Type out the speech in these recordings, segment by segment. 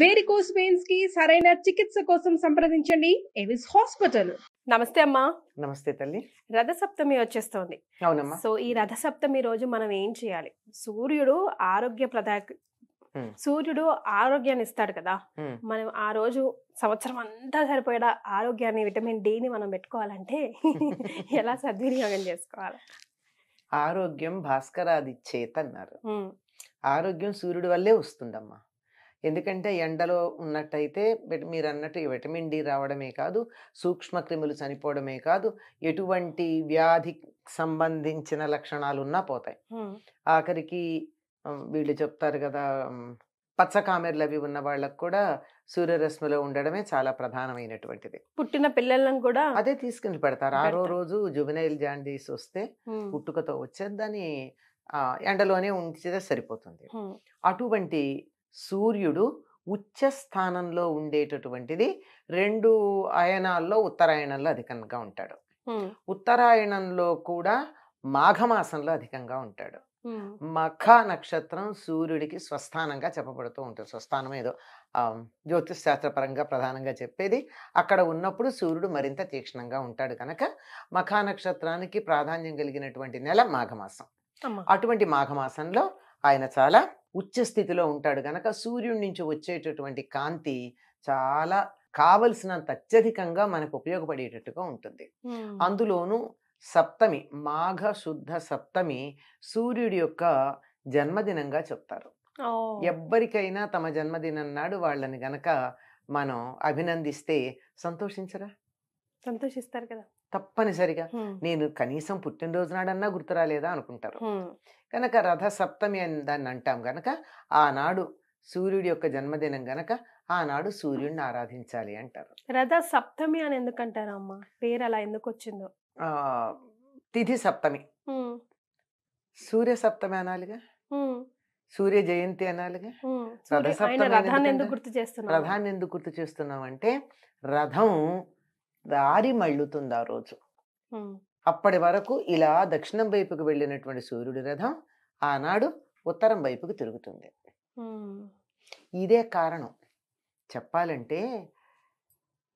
Varicose veins కి సరైన చికిత్స కోసం సంప్రదించండి ఎవిస్ హాస్పిటల్. నమస్తే అమ్మా. నమస్తే తల్లి. రథసప్తమి వచ్చేస్తోంది. అవునమ్మా. సో ఈ రథసప్తమి రోజు మనం ఏం చేయాలి? సూర్యుడు సూర్యుడు ఆరోగ్యాన్ని ఇస్తాడు కదా. మనం ఆ రోజు సంవత్సరం అంతా సరిపోయేలా ఆరోగ్యాన్ని, విటమిన్ డిని మనం పెట్టుకోవాలంటే ఎలా సద్వినియోగం చేసుకోవాలి? ఆరోగ్యం భాస్కరాది చేత అన్నారు. ఆరోగ్యం సూర్యుడి వల్లే వస్తుందమ్మా. ఎందుకంటే ఎండలో ఉన్నట్టయితే మీరు అన్నట్టు విటమిన్ డి రావడమే కాదు, సూక్ష్మ క్రిములు చనిపోవడమే కాదు, ఎటువంటి వ్యాధి సంబంధించిన లక్షణాలు ఉన్నా పోతాయి. ఆఖరికి వీళ్ళు చెప్తారు కదా, పచ్చకామెర్లు అవి ఉన్న వాళ్ళకు కూడా సూర్యరశ్మిలో ఉండడమే చాలా ప్రధానమైనటువంటిది. పుట్టిన పిల్లలను కూడా అదే తీసుకుని పెడతారు. 6వ రోజు జువెనైల్ జాండీస్ వస్తే పుట్టుకతో వచ్చేది దాన్ని ఎండలోనే ఉంచితే సరిపోతుంది. అటువంటి సూర్యుడు ఉచ్చ స్థానంలో ఉండేటటువంటిది 2 అయనాల్లో ఉత్తరాయణంలో అధికంగా ఉంటాడు. ఉత్తరాయణంలో కూడా మాఘమాసంలో అధికంగా ఉంటాడు. మఖ నక్షత్రం సూర్యుడికి స్వస్థానంగా చెప్పబడుతూ ఉంటుంది. స్వస్థానం ఏదో జ్యోతిష్ శాస్త్రపరంగా ప్రధానంగా చెప్పేది. అక్కడ ఉన్నప్పుడు సూర్యుడు మరింత తీక్షణంగా ఉంటాడు కనుక మఖ నక్షత్రానికి ప్రాధాన్యం కలిగినటువంటి నెల మాఘమాసం. అటువంటి మాఘమాసంలో ఆయన చాలా ఉచ్చ స్థితిలో ఉంటాడు కనుక సూర్యుడి నుంచి వచ్చేటటువంటి కాంతి చాలా కావలసినంత అత్యధికంగా మనకు ఉపయోగపడేటట్టుగా ఉంటుంది. అందులోనూ సప్తమి, మాఘ శుద్ధ సప్తమి సూర్యుడి యొక్క జన్మదినంగా చెప్తారు. ఎవ్వరికైనా తమ జన్మదినం నాడు వాళ్ళని గనక మనం అభినందిస్తే సంతోషించరా? సంతోషిస్తారు కదా. తప్పనిసరిగా నేను కనీసం పుట్టినరోజు నాడన్నా గుర్తురాలేదా అనుకుంటారు. కనుక రథ సప్తమి అని దాన్ని అంటాం గనక ఆనాడు సూర్యుడి యొక్క జన్మదినం గనక ఆనాడు సూర్యుడిని ఆరాధించాలి అంటారు. రథ సప్తమి అని ఎందుకంటారు అమ్మ? పేరు అలా ఎందుకు వచ్చిందో? తిథి సప్తమి, సూర్య సప్తమి అనాలిగా, సూర్య జయంతి అనాలిగా. రథ సప్తమి రథాన్ని ఎందుకు గుర్తు చేస్తున్నాం అంటే రథం దారి మళ్ళుతుంది ఆ రోజు. అప్పటి వరకు ఇలా దక్షిణం వైపుకు వెళ్ళినటువంటి సూర్యుడి రథం ఆనాడు ఉత్తరం వైపుకు తిరుగుతుంది. ఇదే కారణం. చెప్పాలంటే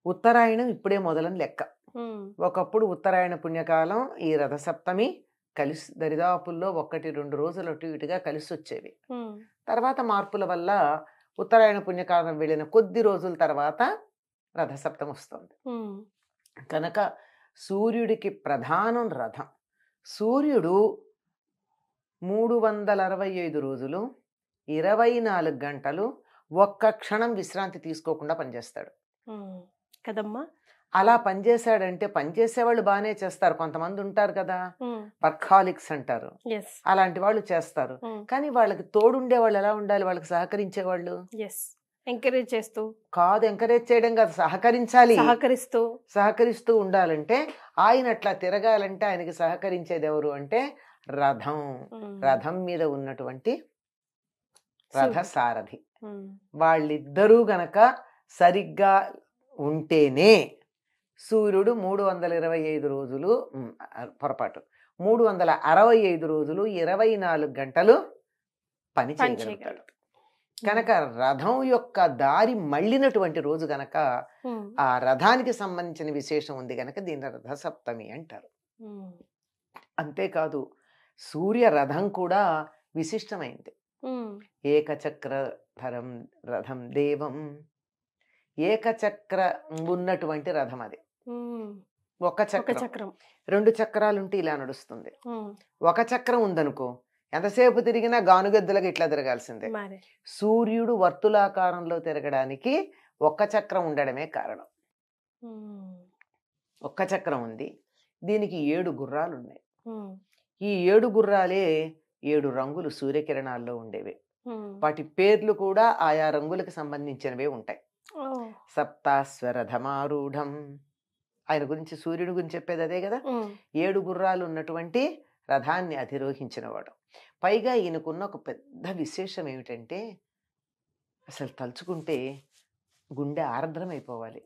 ఉత్తరాయణం ఇప్పుడే మొదలని లెక్క. ఒకప్పుడు ఉత్తరాయణ పుణ్యకాలం ఈ రథసప్తమి కలిసి దరిదాపుల్లో 1-2 రోజులు అటు ఇటుగా కలిసి వచ్చేవి. తర్వాత మార్పుల వల్ల ఉత్తరాయణ పుణ్యకాలం వెళ్ళిన కొద్ది రోజుల తర్వాత రథసప్తమి వస్తుంది. కనుక సూర్యుడికి ప్రధానం రథం. సూర్యుడు 365 రోజులు 24 గంటలు ఒక్క క్షణం విశ్రాంతి తీసుకోకుండా పనిచేస్తాడు కదమ్మా. అలా పనిచేశాడంటే పనిచేసేవాళ్ళు బాగానే చేస్తారు. కొంతమంది ఉంటారు కదా, వర్కాలిక్స్ అంటారు, అలాంటి వాళ్ళు చేస్తారు. కానీ వాళ్ళకి తోడుండే వాళ్ళు ఎలా ఉండాలి? వాళ్ళకి సహకరించే వాళ్ళు ఎంకరేజ్ చేస్తూ కాదు, ఎంకరేజ్ చేయడం కాదు, సహకరించాలి. సహకరిస్తూ ఉండాలంటే ఆయన అట్లా తిరగాలంటే ఆయనకి సహకరించేది ఎవరు అంటే రథం. రథం మీద ఉన్నటువంటి రథసారథి. వాళ్ళిద్దరూ గనక సరిగ్గా ఉంటేనే సూర్యుడు 325 రోజులు, పొరపాటు 365 రోజులు 24 గంటలు పని చేయగలుగుతాడు. కనుక రథం యొక్క దారి మళ్ళినటువంటి రోజు గనక ఆ రథానికి సంబంధించిన విశేషం ఉంది గనక దీని రథ సప్తమి అంటారు. అంతేకాదు సూర్య రథం కూడా విశిష్టమైంది. ఏకచక్రధరం రథం దేవం. ఏకచక్ర ఉన్నటువంటి రథం అది. ఒక చక్రం, 2 చక్రాలుంటే ఇలా నడుస్తుంది. ఒక చక్రం ఉందనుకో ఎంతసేపు తిరిగినా గానుగెద్దులకు ఇట్లా తిరగాల్సిందే. సూర్యుడు వర్తులాకారంలో తిరగడానికి ఒక్క చక్రం ఉండడమే కారణం. ఒక్క చక్రం ఉంది. దీనికి 7 గుర్రాలు ఉన్నాయి. ఈ 7 గుర్రాలే 7 రంగులు సూర్యకిరణాల్లో ఉండేవి. వాటి పేర్లు కూడా ఆయా రంగులకు సంబంధించినవే ఉంటాయి. సప్తాశ్వరథమారూఢం, ఆయన గురించి సూర్యుడి గురించి చెప్పేది అదే కదా. 7 గుర్రాలు ఉన్నటువంటి రథాన్ని అధిరోహించినవాడు. పైగా ఈయనకున్న ఒక పెద్ద విశేషం ఏమిటంటే అసలు తలుచుకుంటే గుండె ఆర్ద్రమైపోవాలి.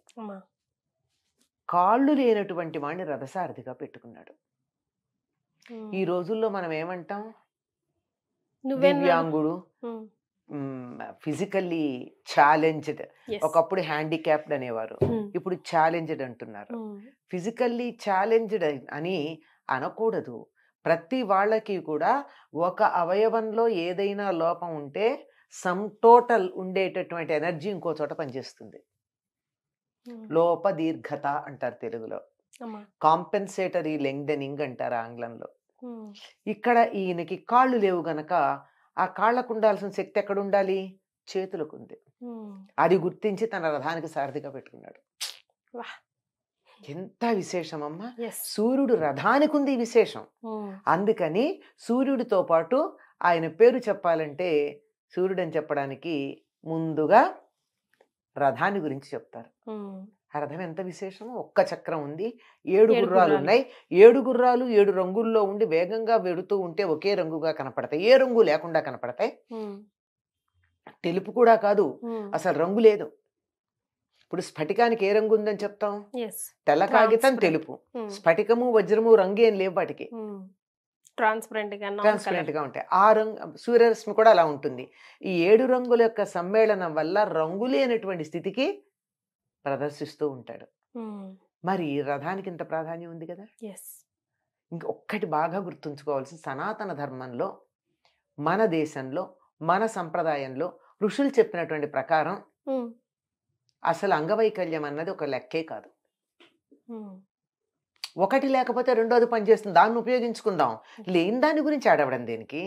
కాళ్ళు లేనటువంటి వాడిని రథసారథిగా పెట్టుకున్నాడు. ఈ రోజుల్లో మనం ఏమంటాం? దివ్యాంగుడు, ఫిజికల్లీ ఛాలెంజ్డ్, ఎస్ ఒకప్పుడు హ్యాండిక్యాప్డ్ అనేవారు, ఇప్పుడు ఛాలెంజ్డ్ అంటున్నారు. ఫిజికల్లీ ఛాలెంజ్డ్ అని అనకూడదు. ప్రతి వాళ్ళకి కూడా ఒక అవయవంలో ఏదైనా లోపం ఉంటే సమ్ టోటల్ ఉండేటటువంటి ఎనర్జీ ఇంకో చోట పనిచేస్తుంది. లోప దీర్ఘత అంటారు తెలుగులో, కాంపెన్సేటరీ లెంగ్దెనింగ్ అంటారు ఆంగ్లంలో. ఇక్కడ ఈయనకి కాళ్ళు లేవు గనక ఆ కాళ్ళకు ఉండాల్సిన శక్తి ఎక్కడ ఉండాలి? చేతులకు ఉంది. అది గుర్తించి తన రథానికి సారథిగా పెట్టుకున్నాడు. ఎంత విశేషమమ్మా! సూర్యుడు రథానికి ఉంది విశేషం. అందుకని సూర్యుడితో పాటు ఆయన పేరు చెప్పాలంటే సూర్యుడు అని చెప్పడానికి ముందుగా రథాన్ని గురించి చెప్తారు. ఆ రథం ఎంత విశేషమో! ఒక్క చక్రం ఉంది, 7 గుర్రాలు ఉన్నాయి. 7 గుర్రాలు 7 రంగుల్లో ఉండి వేగంగా వెడుతూ ఉంటే ఒకే రంగుగా కనపడతాయి, ఏ రంగు లేకుండా కనపడతాయి. తెలుపు కూడా కాదు, అసలు రంగు లేదు. ఇప్పుడు స్ఫటికానికి ఏ రంగు ఉందని చెప్తాం? తెల్ల కాగితం తెలుపు, స్ఫటికము వజ్రము రంగు ఏం లేవు వాటికి, ట్రాన్స్పరెంట్ గా ఉంటాయి. ఆ రంగు సూర్యరశ్మి కూడా అలా ఉంటుంది. ఈ 7 రంగుల యొక్క సమ్మేళనం వల్ల రంగు లేనటువంటి స్థితికి ప్రదర్శిస్తూ ఉంటాడు. మరి రథానికి ఇంత ప్రాధాన్యం ఉంది కదా. ఇంకొక్కటి బాగా గుర్తుంచుకోవాల్సిన, సనాతన ధర్మంలో, మన దేశంలో, మన సంప్రదాయంలో ఋషులు చెప్పినటువంటి ప్రకారం అసలు అంగవైకల్యం అన్నది ఒక లెక్కే కాదు. ఒకటి లేకపోతే రెండోది పనిచేస్తుంది, దాన్ని ఉపయోగించుకుందాం. లేని దాని గురించి ఆడవడం దేనికి?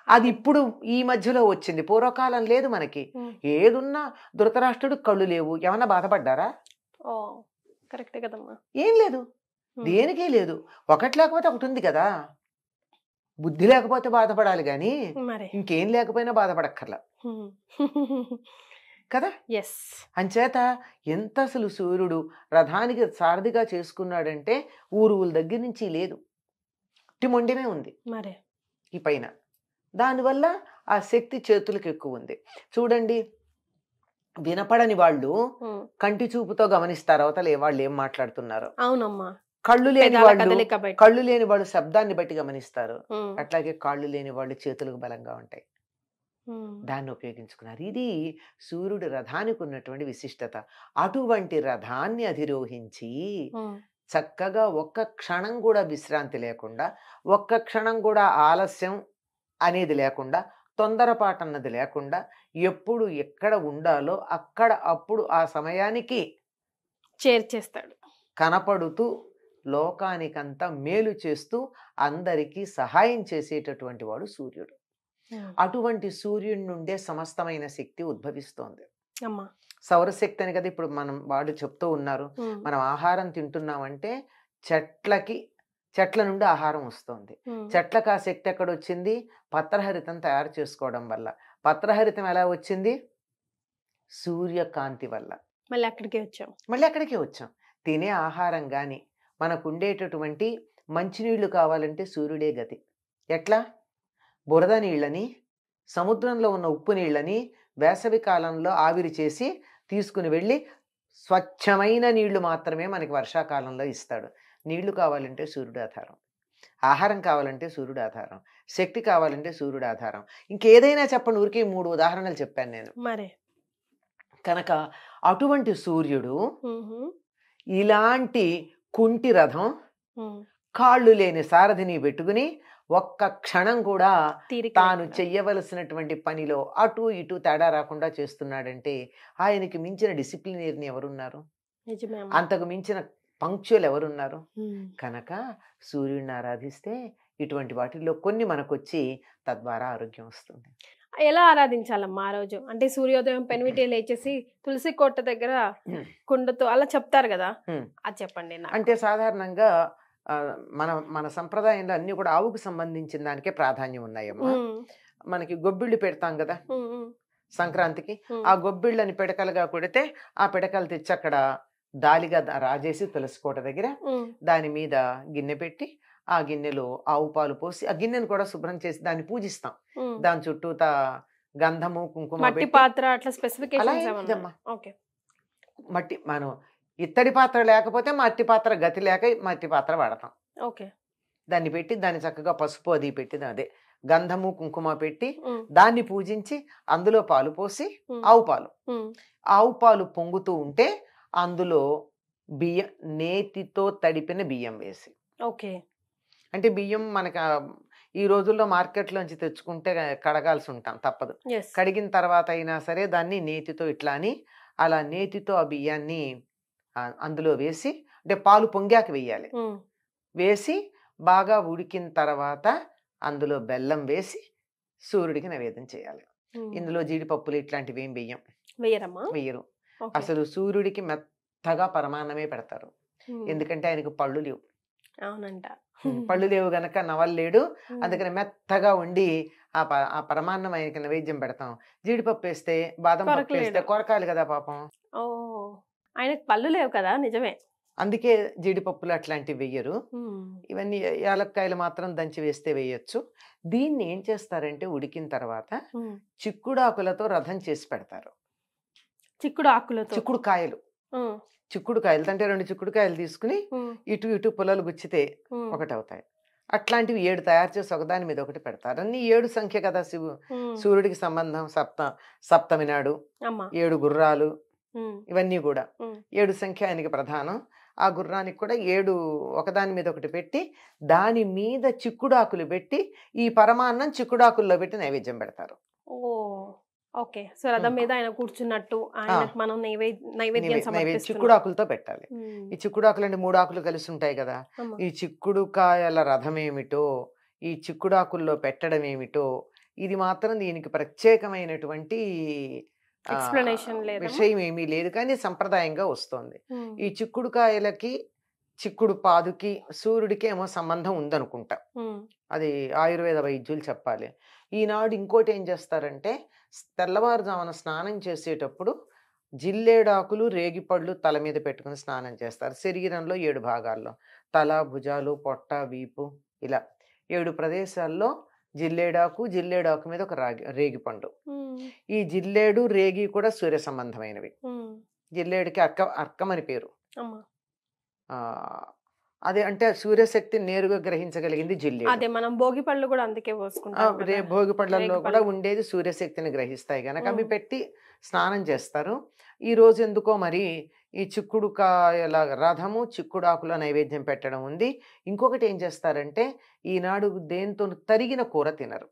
అది ఇప్పుడు ఈ మధ్యలో వచ్చింది, పూర్వకాలం లేదు మనకి. ఏదున్నా ధృతరాష్ట్రుడు కళ్ళు లేవు, ఏమన్నా బాధపడ్డారా? ఏం లేదు, దేనికి లేదు. ఒకటి లేకపోతే ఒకటి ఉంది కదా. బుద్ధి లేకపోతే బాధపడాలి గాని ఇంకేం లేకపోయినా బాధపడక్కర్లా కదా. అంచేత ఎంత అసలు సూర్యుడు రథానికి సారథిగా చేసుకున్నాడంటే ఊరువుల దగ్గర నుంచి లేదు, మొండెమే ఉంది ఈ పైన. దానివల్ల ఆ శక్తి చేతులకు ఎక్కువ ఉంది. చూడండి, వినపడని వాళ్ళు కంటి చూపుతో గమనిస్తారు అవతల వాళ్ళు ఏం మాట్లాడుతున్నారు. అవునమ్మా. కళ్ళు లేని వాళ్ళు శబ్దాన్ని బట్టి గమనిస్తారు. అట్లాగే కాళ్ళు లేని వాళ్ళు చేతులకు బలంగా ఉంటాయి, దాన్ని ఉపయోగించుకున్నారు. ఇది సూర్యుడు రథానికి ఉన్నటువంటి విశిష్టత. అటువంటి రథాన్ని అధిరోహించి చక్కగా ఒక్క క్షణం కూడా విశ్రాంతి లేకుండా, ఒక్క క్షణం కూడా ఆలస్యం అనేది లేకుండా, తొందరపాటు అన్నది లేకుండా, ఎప్పుడు ఎక్కడ ఉండాలో అక్కడ అప్పుడు ఆ సమయానికి చేర్చేస్తాడు. కనపడుతూ లోకానికంతా మేలు చేస్తూ అందరికీ సహాయం చేసేటటువంటి వాడు సూర్యుడు. అటువంటి సూర్యుడి నుండే సమస్తమైన శక్తి ఉద్భవిస్తోంది. సౌరశక్తి అని కదా ఇప్పుడు వాళ్ళు చెప్తూ ఉన్నారు. మనం ఆహారం తింటున్నామంటే చెట్ల నుండి ఆహారం వస్తుంది. చెట్లకు ఆ శక్తి ఎక్కడొచ్చింది? పత్రహరితం తయారు చేసుకోవడం వల్ల. పత్రహరితం ఎలా వచ్చింది? సూర్యకాంతి వల్ల. మళ్ళీ అక్కడికే వచ్చాం. తినే ఆహారం కానీ, మనకు ఉండేటటువంటి మంచినీళ్లు కావాలంటే సూర్యుడే గతి. ఎట్లా? బురద నీళ్ళని, సముద్రంలో ఉన్న ఉప్పు నీళ్ళని వేసవి కాలంలో ఆవిరి చేసి తీసుకుని వెళ్ళి స్వచ్ఛమైన నీళ్లు మాత్రమే మనకి వర్షాకాలంలో ఇస్తాడు. నీళ్లు కావాలంటే సూర్యుడు ఆధారం, ఆహారం కావాలంటే సూర్యుడు ఆధారం, శక్తి కావాలంటే సూర్యుడు ఆధారం. ఇంకేదైనా చెప్పండి, ఊరికే 3 ఉదాహరణలు చెప్పాను నేను. కనుక అటువంటి సూర్యుడు ఇలాంటి కుంటి రథం, కాళ్ళు లేని సారథిని పెట్టుకుని ఒక్క క్షణం కూడా తాను చెయ్యవలసినటువంటి పనిలో అటు ఇటు తేడా రాకుండా చేస్తున్నాడంటే ఆయనకి మించిన డిసిప్లినరీని ఎవరున్నారు? అంతకు మించిన పంక్చువల్ ఎవరున్నారు? కనుక సూర్యుడిని ఆరాధిస్తే ఇటువంటి వాటిల్లో కొన్ని మనకొచ్చి తద్వారా ఆరోగ్యం వస్తుంది. ఎలా ఆరాధించాలమ్మా ఆ రోజు? అంటే సూర్యోదయం పెనివిటి లేచేసి తులసి కోట దగ్గర కుండతో అలా చెప్తారు కదా, అది చెప్పండి. అంటే సాధారణంగా మన సంప్రదాయంలో అన్ని కూడా ఆవుకు సంబంధించిన దానికే ప్రాధాన్యం ఉన్నాయమ్మా. మనకి గొబ్బిళ్ళు పెడతాం కదా సంక్రాంతికి, ఆ గొబ్బిళ్ళని పిడకలుగా కొడితే ఆ పిడకలు తెచ్చి అక్కడ దాలిగా రాజేసి తులసి కోట దగ్గర దాని మీద గిన్నె పెట్టి ఆ గిన్నెలో ఆవు పాలు పోసి ఆ గిన్నెను కూడా శుభ్రం చేసి దాన్ని పూజిస్తాం. దాని చుట్టూతా గంధము కుంకుమ మట్టి, మనం ఇత్తడి పాత్ర లేకపోతే మట్టి పాత్ర గతి లేక మట్టి పాత్ర వాడతాం. దాన్ని పెట్టి దాన్ని చక్కగా పసుపు అది పెట్టి అదే గంధము కుంకుమ పెట్టి ఉమ్, దాన్ని పూజించి అందులో పాలు పోసి ఉమ్, ఆవు పాలు ఉమ్, ఆవు పాలు పొంగుతూ ఉంటే అందులో బియ్యం నేతితో తడిపిన బియ్యం వేసి, ఓకే. అంటే బియ్యం మనకు ఈ రోజుల్లో మార్కెట్లోంచి తెచ్చుకుంటే కడగాల్సి ఉంటాం తప్పదు. ఎస్. కడిగిన తర్వాత అయినా సరే దాన్ని నేతితో ఇట్లా అని అలా నేతితో ఆ బియ్యాన్ని అందులో వేసి, అంటే పాలు పొంగాక వేయాలి, ఉమ్, వేసి బాగా ఉడికిన తర్వాత అందులో బెల్లం వేసి సూర్యుడికి నైవేద్యం చేయాలి. ఉమ్. ఇందులో జీడిపప్పులు ఇట్లాంటివి ఏం వెయ్యరమ్మా? వెయ్యరు. ఓకే. అసలు సూర్యుడికి మెత్తగా పరమాన్నమే పెడతారు. ఉమ్, ఎందుకంటే ఆయనకు పళ్ళు లేవు. అవునంట. పళ్ళు లేవు గనక నవల్లేడు. ఉమ్, అందుకని మెత్తగా ఉండి ఆ పరమాన్నం ఆయనకి నైవేద్యం పెడతాం. జీడిపప్పు వేస్తే బాదం పప్పు వేస్తే కొరకలేడు. కొరకాలి కదా పాపం. ఓ, ఆయనకు పళ్ళు లేవు కదా, నిజమే. అందుకే జీడిపప్పులు అట్లాంటివి వెయ్యరు. ఉమ్, ఇవన్నీ యాలక్కాయలు మాత్రం దంచి వేస్తే వేయొచ్చు. దీన్ని ఏం చేస్తారంటే ఉడికిన తర్వాత ఉమ్. చిక్కుడాకులతో రథం చేసి పెడతారు. చిక్కుడు ఆకులతో. చిక్కుడు కాయలు ఉమ్, చిక్కుడుకాయలు అంటే 2 చిక్కుడుకాయలు తీసుకుని ఉమ్, ఇటు ఇటు పుల్లలు గుచ్చితే ఉమ్, ఒకటి అవుతాయి. అట్లాంటివి 7 తయారు చేసి ఒకదాని మీద ఒకటి పెడతారు. అన్ని 7 సంఖ్య కదా ఉమ్, సూర్యుడికి సంబంధం. సప్తమి నాడు అమ్మా. 7 గుర్రాలు, ఉమ్, ఇవన్నీ కూడా ఉమ్, 7 సంఖ్య ఆయనకి ప్రధానం. ఆ గుర్రానికి కూడా 7 ఒకదాని మీద ఒకటి పెట్టి దాని మీద చిక్కుడాకులు పెట్టి ఈ పరమాన్నం చిక్కుడాకుల్లో పెట్టి నైవేద్యం పెడతారు. ఓ, ఓకే. సో రథం మీద ఆయన కూర్చున్నట్టు ఆయనకు మనం నైవేద్యం సమర్పిస్తున్నాం. చిక్కుడాకులతో పెట్టాలి. ఉమ్, ఈ చిక్కుడాకులు అంటే 3 ఆకులు కలిసి ఉంటాయి కదా. అమ్మా. ఈ చిక్కుడుకాయల రథం ఏమిటో, ఈ చిక్కుడాకుల్లో పెట్టడం ఏమిటో, ఇది మాత్రం దీనికి ప్రత్యేకమైనటువంటి ఎక్స్ప్లెనేషన్ లేదా? విషయం ఏమీ లేదు, కానీ సంప్రదాయంగా వస్తోంది. ఉమ్, ఈ చిక్కుడుకాయలకి చిక్కుడు పాదుకి సూర్యుడికి ఏమో సంబంధం ఉందనుకుంటా. ఉమ్, అది ఆయుర్వేద వైద్యులు చెప్పాలి. ఈనాడు ఇంకోటి ఏం చేస్తారంటే తెల్లవారుజామున స్నానం చేసేటప్పుడు జిల్లేడాకులు రేగిపళ్ళు తల మీద పెట్టుకుని స్నానం చేస్తారు. శరీరంలో 7 భాగాల్లో తల, భుజాలు, పొట్ట, వీపు ఇలా 7 ప్రదేశాల్లో జిల్లేడాకు మీద ఒక రేగిపండు. ఉమ్, ఈ జిల్లేడు రేగి కూడా సూర్య సంబంధమైనవి. ఉమ్, జిల్లేడికి అర్కమని పేరు. అమ్మా. ఆ అదే అంటే సూర్యశక్తిని నేరుగా గ్రహించగలిగింది జిల్లేడు. అదే మనం భోగి పళ్ళు కూడా అందుకే పోసుకుంటాం కదా. భోగి పళ్ళల్లో కూడా రేగిపళ్ళు. ఉండేది సూర్యశక్తిని గ్రహిస్తాయి గనక అవి ఉమ్, పెట్టి స్నానం చేస్తారు. ఈ రోజు ఎందుకో మరి ఈ చిక్కుడుకాయల రథము చిక్కుడాకుల నైవేద్యం పెట్టడం ఉంది. ఇంకొకటి ఏం చేస్తారంటే ఈనాడు దేంతో తరిగిన కూర తినరు,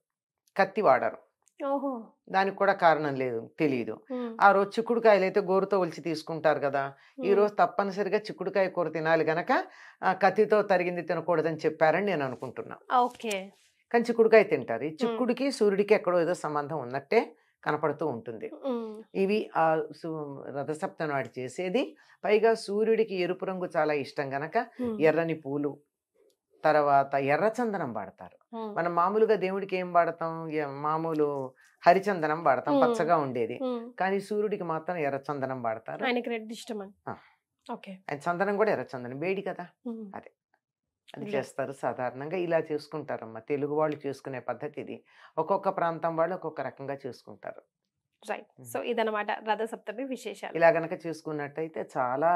కత్తి వాడరు. ఓహో. దానికి కూడా కారణం లేదు, తెలియదు. ఉమ్, ఆ రోజు చిక్కుడుకాయలు అయితే గోరుతో ఒలిచి తీసుకుంటారు కదా. ఈ ఉమ్, రోజు తప్పనిసరిగా చిక్కుడుకాయ కూర తినాలి గనక కత్తితో తరిగింది తినకూడదని చెప్పారని నేను అనుకుంటున్నా. ఓకే. కానీ చిక్కుడుకాయ తింటారు. ఈ ఉమ్, చిక్కుడికి సూర్యుడికి ఎక్కడో ఏదో సంబంధం ఉన్నట్టే కనపడుతూ ఉంటుంది. ఉమ్, ఇవి ఆ రథసప్తమి నాడు చేసేది. పైగా సూర్యుడికి ఎరుపు రంగు చాలా ఇష్టం గనక ఉమ్, ఎర్రని పూలు, తర్వాత ఎర్రచందనం వాడతారు. ఉమ్, మనం మామూలుగా దేవుడికి ఏం వాడతాం, మామూలు హరిచందనం వాడతాం, ఉమ్, పచ్చగా ఉండేది. ఉమ్. కానీ సూర్యుడికి మాత్రం ఎర్రచందనం వాడతారు. ఆయనకి రెడ్ ఇష్టమని. ఆ. ఓకే. ఆయన చందనం కూడా ఎర్రచందనం వేడి కదా, ఉమ్, అది అది ఇలా. చేస్తారు. సాధారణంగా ఇలా చేసుకుంటారమ్మా. తెలుగు వాళ్ళు చేసుకునే పద్ధతి ఇది. ఒక్కొక్క ప్రాంతం వాళ్ళు ఒక్కొక్క రకంగా చేసుకుంటారు. రైట్. సో ఇదన్నమాట రథ సప్తమి విశేషాలు. ఇలా గనక చేసుకున్నట్టయితే చాలా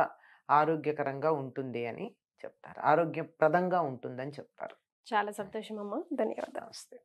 ఆరోగ్యకరంగా ఉంటుంది అని చెప్తారు, ఆరోగ్యప్రదంగా ఉంటుందని చెప్తారు. చాలా సంతోషం అమ్మా, ధన్యవాదాలు. నమస్తే.